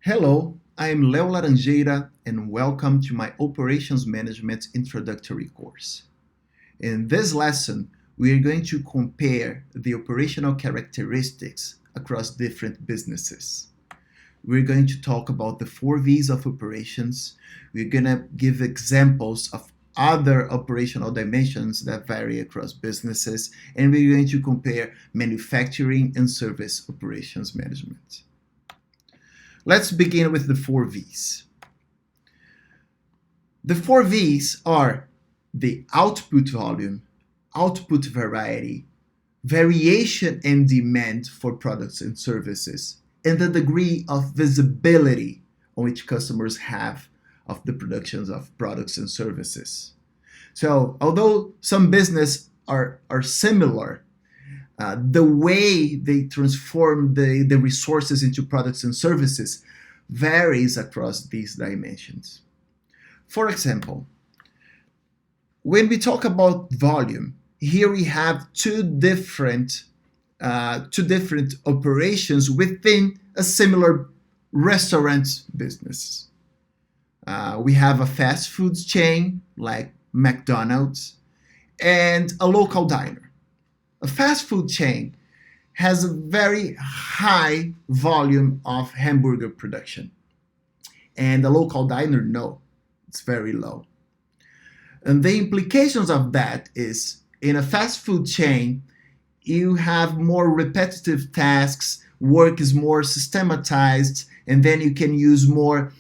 Hello, I am Leo Laranjeira and welcome to my Operations Management Introductory course. In this lesson, we are going to compare the operational characteristics across different businesses. We're going to talk about the 4 V's of operations. We're going to give examples of other operational dimensions that vary across businesses, and we're going to compare manufacturing and service operations management. Let's begin with the 4 V's. The 4 V's are the output volume, output variety, variation and demand for products and services, and the degree of visibility on which customers have of the productions of products and services. So, although some businesses are similar, the way they transform the resources into products and services varies across these dimensions. For example, when we talk about volume, here we have two different operations within a similar restaurant business. We have a fast food chain like McDonald's and a local diner. A fast food chain has a very high volume of hamburger production, and a local diner, no, it's very low. And the implications of that is in a fast food chain, you have more repetitive tasks, work is more systematized, and then you can use more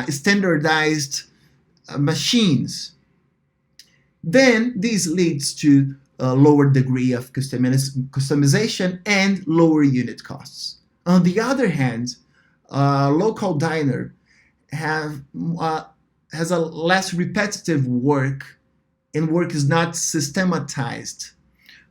standardized machines. Then this leads to a lower degree of customization and lower unit costs. On the other hand, a local diner has a less repetitive work, and work is not systematized.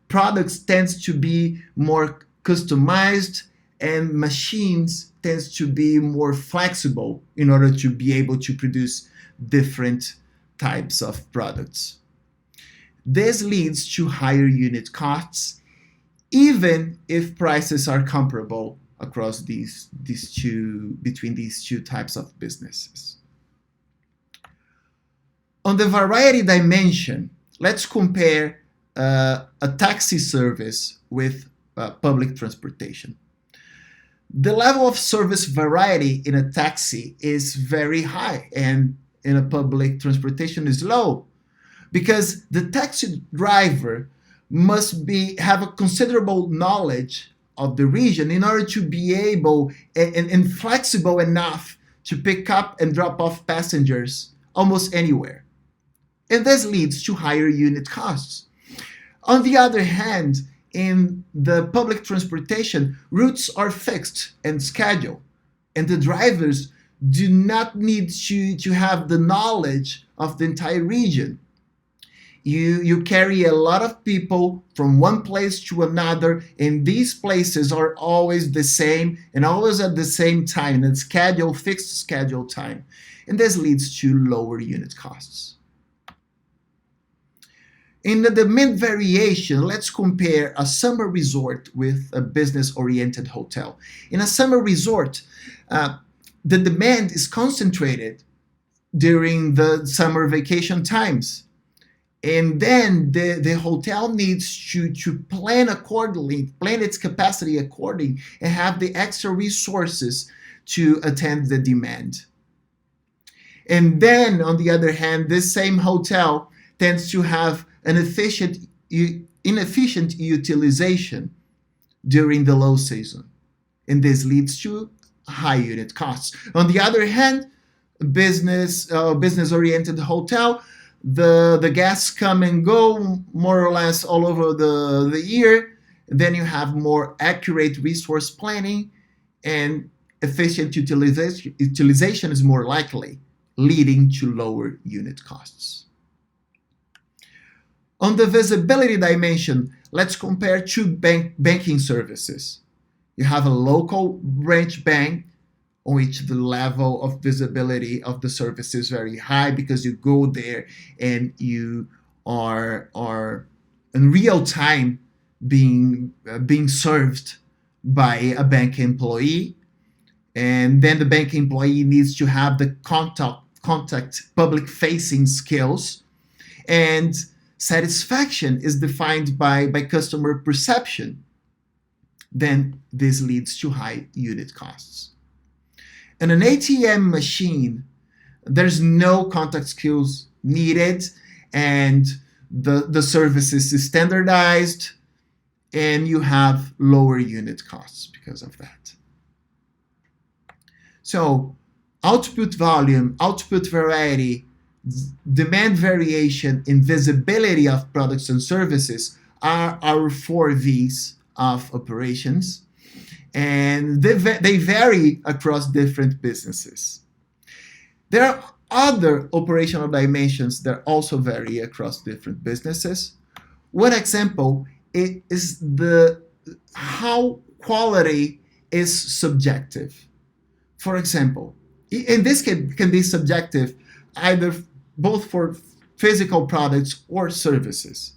Products tends to be more customized, and machines tends to be more flexible in order to be able to produce different types of products. This leads to higher unit costs, even if prices are comparable across between these two types of businesses. On the variety dimension, let's compare a taxi service with public transportation. The level of service variety in a taxi is very high, and in a public transportation is low, because the taxi driver must have a considerable knowledge of the region in order to be able and flexible enough to pick up and drop off passengers almost anywhere. And this leads to higher unit costs. On the other hand, in the public transportation, routes are fixed and scheduled, and the drivers do not need to have the knowledge of the entire region. You carry a lot of people from one place to another, and these places are always the same and always at the same time, and fixed schedule time. And this leads to lower unit costs. In the demand variation, let's compare a summer resort with a business-oriented hotel. In a summer resort, the demand is concentrated during the summer vacation times. And then the hotel needs to plan accordingly, plan its capacity according, and have the extra resources to attend the demand. And then, on the other hand, this same hotel tends to have an inefficient utilization during the low season, and this leads to high unit costs. On the other hand, business-oriented hotel, the guests come and go more or less all over the year. Then you have more accurate resource planning, and efficient utilization is more likely, leading to lower unit costs. On the visibility dimension, let's compare two banking services. You have a local branch bank, on which the level of visibility of the service is very high because you go there and you are in real time being served by a bank employee. And then the bank employee needs to have the contact public-facing skills. And satisfaction is defined by customer perception. Then this leads to high unit costs. In an ATM machine, there's no contact skills needed, and the service is standardized, and you have lower unit costs because of that. So output volume, output variety, demand variation, and visibility of products and services are our 4 V's of operations, and they vary across different businesses. There are other operational dimensions that also vary across different businesses. One example is how quality is subjective. For example, and this can be subjective either both for physical products or services.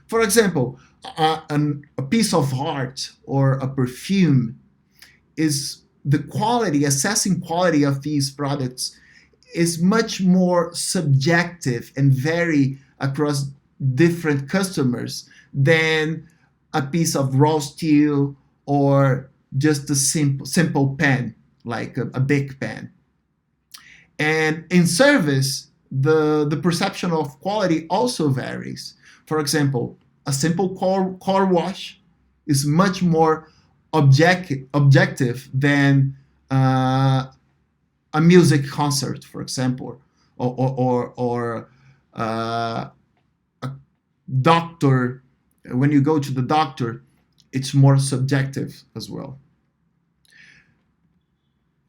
For example, a piece of art or a perfume is the quality, assessing quality of these products is much more subjective and vary across different customers than a piece of raw steel or just a simple pen, like a big pen. And in service, the perception of quality also varies. For example, a simple car wash is much more objective than a music concert, for example, or a doctor. When you go to the doctor, it's more subjective as well.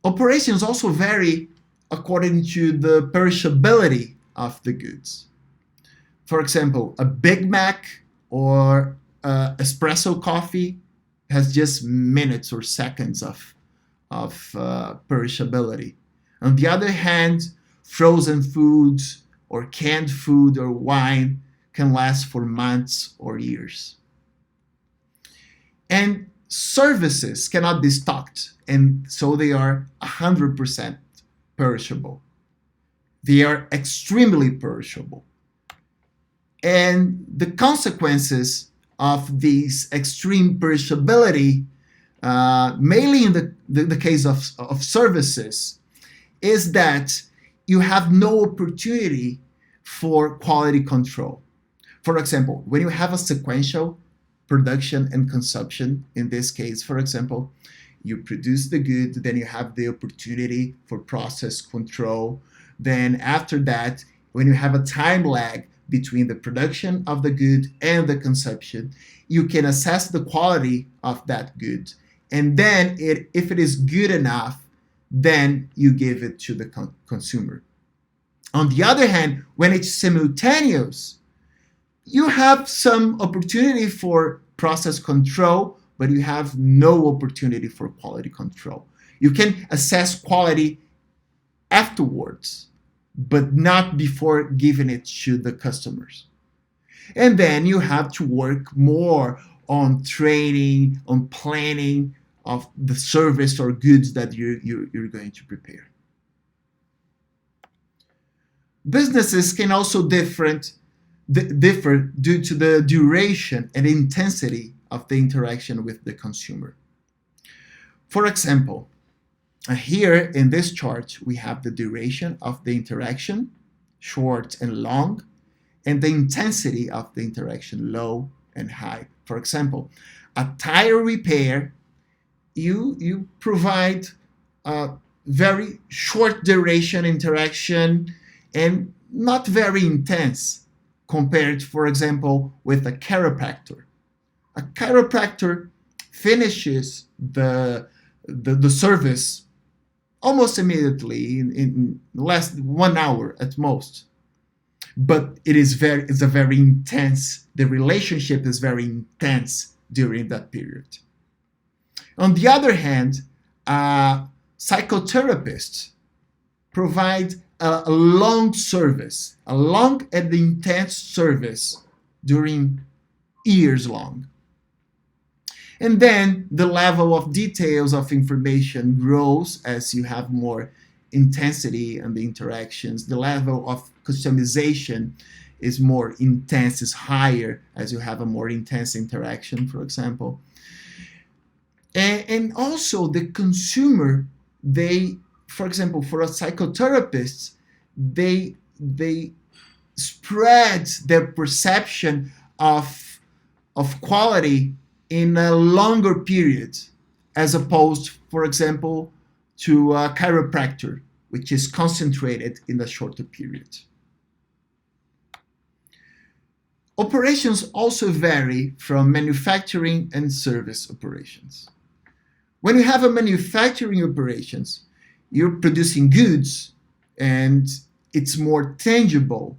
Operations also vary according to the perishability of the goods. For example, a Big Mac or espresso coffee has just minutes or seconds of perishability. On the other hand, frozen foods or canned food or wine can last for months or years. And services cannot be stocked, and so they are 100% perishable. They are extremely perishable. And the consequences of these extreme perishability, mainly in the case of services, is that you have no opportunity for quality control. For example, when you have a sequential production and consumption, in this case, for example, you produce the good, then you have the opportunity for process control. Then after that, when you have a time lag between the production of the good and the consumption, you can assess the quality of that good. And then if it is good enough, then you give it to the consumer. On the other hand, when it's simultaneous, you have some opportunity for process control, but you have no opportunity for quality control. You can assess quality afterwards, but not before giving it to the customers. And then you have to work more on training, on planning of the service or goods that you're going to prepare. Businesses can also differ due to the duration and intensity of the interaction with the consumer. For example, here in this chart, we have the duration of the interaction, short and long, and the intensity of the interaction, low and high. For example, a tire repair, you provide a very short duration interaction and not very intense compared, for example, with a chiropractor. A chiropractor finishes the service almost immediately in less than 1 hour at most. But it's a very intense, the relationship is very intense during that period. On the other hand, psychotherapists provide a long service, a long and intense service during years long. And then the level of details of information grows as you have more intensity in the interactions. The level of customization is more intense, is higher as you have a more intense interaction, for example. And also the consumer, they, for example, for a psychotherapist, they spread their perception of quality in a longer period, as opposed, for example, to a chiropractor, which is concentrated in a shorter period. Operations also vary from manufacturing and service operations. When you have a manufacturing operations, you're producing goods and it's more tangible.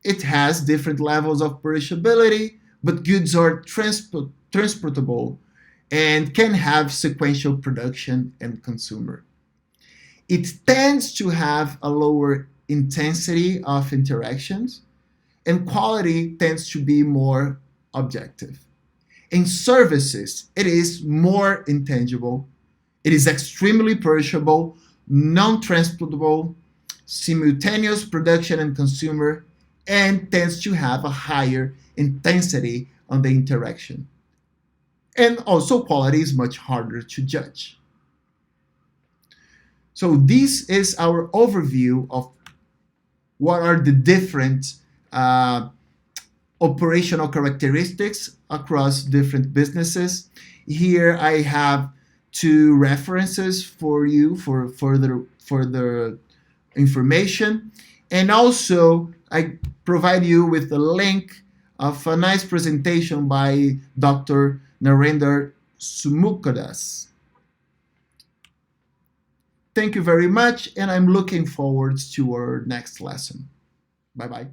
It has different levels of perishability, but goods are transportable and can have sequential production and consumer. It tends to have a lower intensity of interactions, and quality tends to be more objective. In services, it is more intangible, it is extremely perishable, non-transportable, simultaneous production and consumer, and tends to have a higher intensity on the interaction. And also quality is much harder to judge. So this is our overview of what are the different operational characteristics across different businesses. Here I have two references for you for further information. And also I provide you with a link of a nice presentation by Dr. Narendra Sumukadas. Thank you very much, and I'm looking forward to our next lesson. Bye-bye.